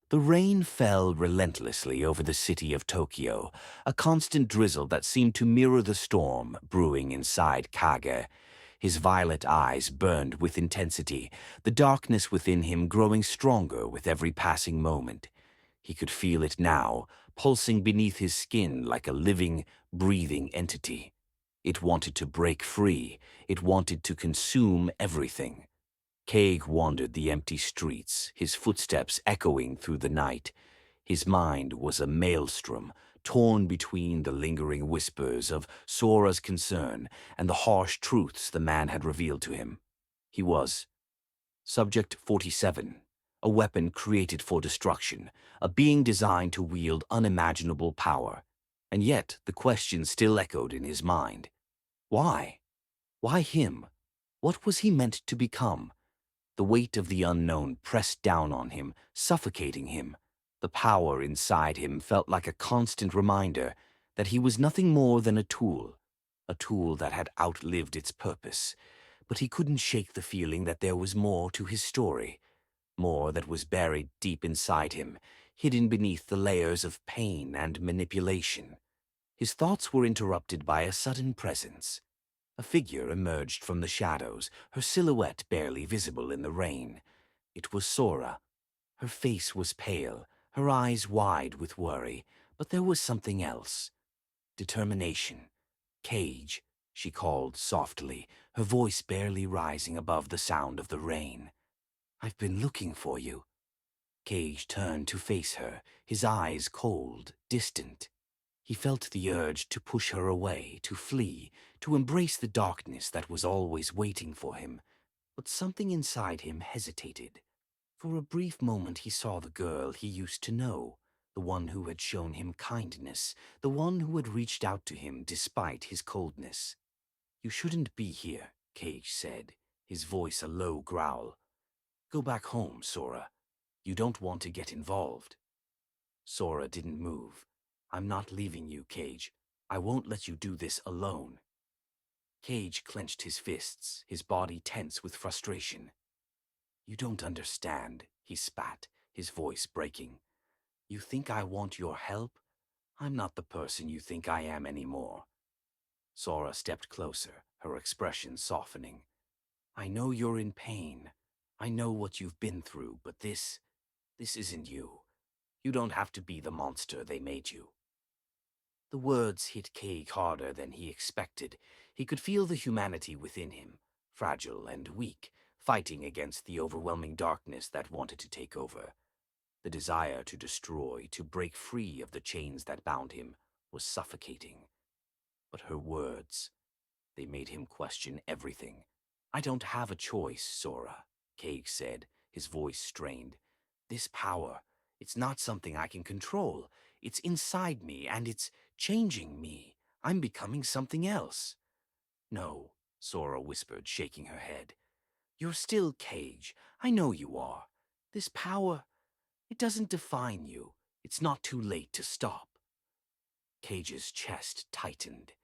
The rain fell relentlessly over the city of Tokyo, a constant drizzle that seemed to mirror the storm brewing inside Kage. His violet eyes burned with intensity, the darkness within him growing stronger with every passing moment. He could feel it now, pulsing beneath his skin like a living, breathing entity. It wanted to break free. It wanted to consume everything. Kage wandered the empty streets, his footsteps echoing through the night. His mind was a maelstrom, torn between the lingering whispers of Sora's concern and the harsh truths the man had revealed to him. He was Subject 47, a weapon created for destruction, a being designed to wield unimaginable power. And yet the question still echoed in his mind. Why? Why him? What was he meant to become? The weight of the unknown pressed down on him, suffocating him. The power inside him felt like a constant reminder that he was nothing more than a tool that had outlived its purpose. But he couldn't shake the feeling that there was more to his story, more that was buried deep inside him, hidden beneath the layers of pain and manipulation. His thoughts were interrupted by a sudden presence. A figure emerged from the shadows, her silhouette barely visible in the rain. It was Sora. Her face was pale, her eyes wide with worry, but there was something else. Determination. Kage, she called softly, her voice barely rising above the sound of the rain. I've been looking for you. Kage turned to face her, his eyes cold, distant. He felt the urge to push her away, to flee, to embrace the darkness that was always waiting for him. But something inside him hesitated. For a brief moment he saw the girl he used to know, the one who had shown him kindness, the one who had reached out to him despite his coldness. You shouldn't be here, Kage said, his voice a low growl. Go back home, Sora. You don't want to get involved. Sora didn't move. I'm not leaving you, Kage. I won't let you do this alone. Kage clenched his fists, his body tense with frustration. You don't understand, he spat, his voice breaking. You think I want your help? I'm not the person you think I am anymore. Sora stepped closer, her expression softening. I know you're in pain. I know what you've been through, but this isn't you. You don't have to be the monster they made you. The words hit Kage harder than he expected. He could feel the humanity within him, fragile and weak, fighting against the overwhelming darkness that wanted to take over. The desire to destroy, to break free of the chains that bound him, was suffocating. But her words, they made him question everything. I don't have a choice, Sora, Kage said, his voice strained. This power, it's not something I can control. It's inside me, and it's changing me. I'm becoming something else. No, Sora whispered, shaking her head. You're still Kage. I know you are. This power, it doesn't define you. It's not too late to stop. Cage's chest tightened.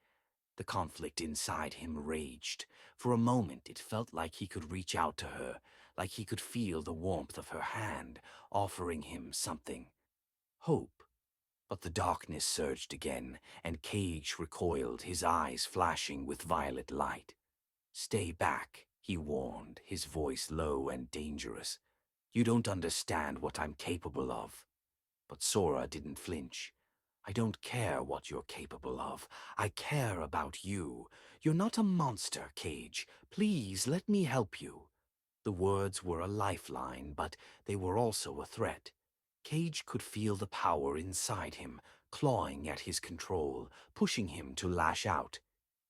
The conflict inside him raged. For a moment it felt like he could reach out to her, like he could feel the warmth of her hand, offering him something. Hope. But the darkness surged again, and Kage recoiled, his eyes flashing with violet light. Stay back, he warned, his voice low and dangerous. You don't understand what I'm capable of. But Sora didn't flinch. I don't care what you're capable of. I care about you. You're not a monster, Kage. Please, let me help you. The words were a lifeline, but they were also a threat. Kage could feel the power inside him, clawing at his control, pushing him to lash out.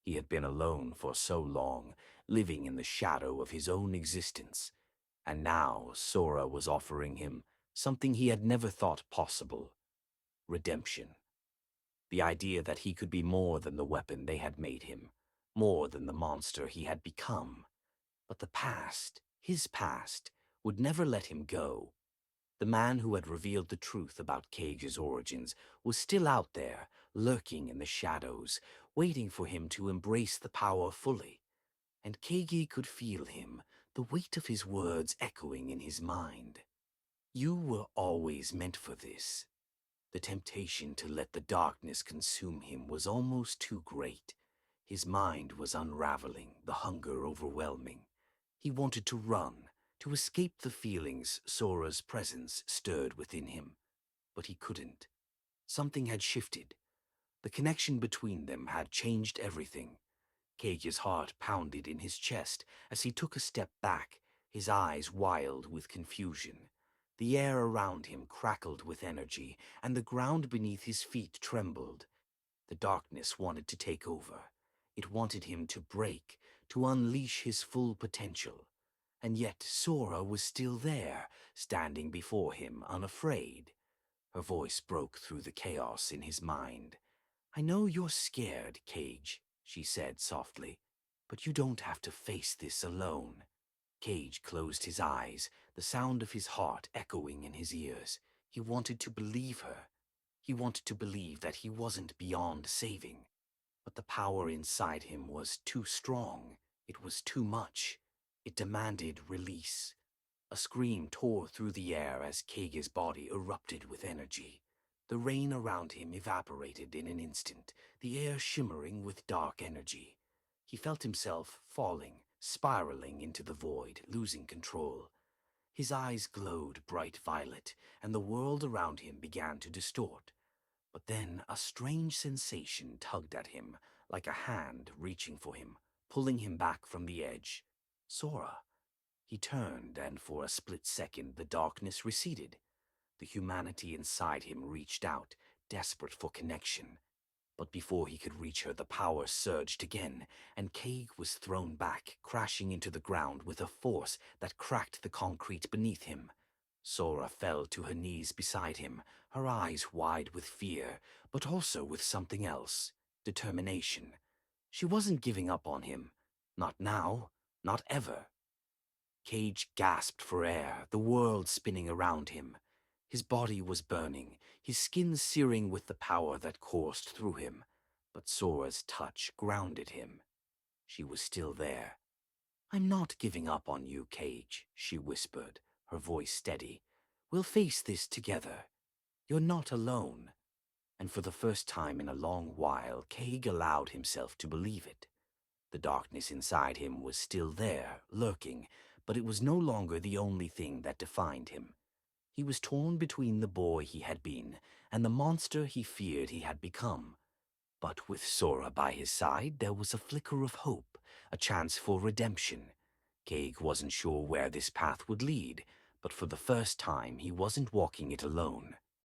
He had been alone for so long, living in the shadow of his own existence. And now Sora was offering him something he had never thought possible: redemption. The idea that he could be more than the weapon they had made him, more than the monster he had become. But the past, his past, would never let him go. The man who had revealed the truth about Cage's origins was still out there, lurking in the shadows, waiting for him to embrace the power fully. And Kage could feel him, the weight of his words echoing in his mind. You were always meant for this. The temptation to let the darkness consume him was almost too great. His mind was unraveling, the hunger overwhelming. He wanted to run, to escape the feelings Sora's presence stirred within him. But he couldn't. Something had shifted. The connection between them had changed everything. Kage's heart pounded in his chest as he took a step back, his eyes wild with confusion. The air around him crackled with energy, and the ground beneath his feet trembled. The darkness wanted to take over. It wanted him to break, to unleash his full potential. And yet Sora was still there, standing before him, unafraid. Her voice broke through the chaos in his mind. "I know you're scared, Kage," she said softly, "but you don't have to face this alone." Kage closed his eyes, the sound of his heart echoing in his ears. He wanted to believe her. He wanted to believe that he wasn't beyond saving. But the power inside him was too strong. It was too much. It demanded release. A scream tore through the air as Kage's body erupted with energy. The rain around him evaporated in an instant, the air shimmering with dark energy. He felt himself falling, spiraling into the void, losing control. His eyes glowed bright violet, and the world around him began to distort. But then a strange sensation tugged at him, like a hand reaching for him, pulling him back from the edge. Sora. He turned, and for a split second the darkness receded. The humanity inside him reached out, desperate for connection. But before he could reach her, the power surged again, and Kage was thrown back, crashing into the ground with a force that cracked the concrete beneath him. Sora fell to her knees beside him, her eyes wide with fear, but also with something else, determination. She wasn't giving up on him. Not now, not ever. Kage gasped for air, the world spinning around him. His body was burning, his skin searing with the power that coursed through him. But Sora's touch grounded him. She was still there. "I'm not giving up on you, Kage," she whispered, her voice steady. "We'll face this together. You're not alone." And for the first time in a long while, Kage allowed himself to believe it. The darkness inside him was still there, lurking, but it was no longer the only thing that defined him. He was torn between the boy he had been and the monster he feared he had become. But with Sora by his side, there was a flicker of hope, a chance for redemption. Kage wasn't sure where this path would lead, but for the first time he wasn't walking it alone.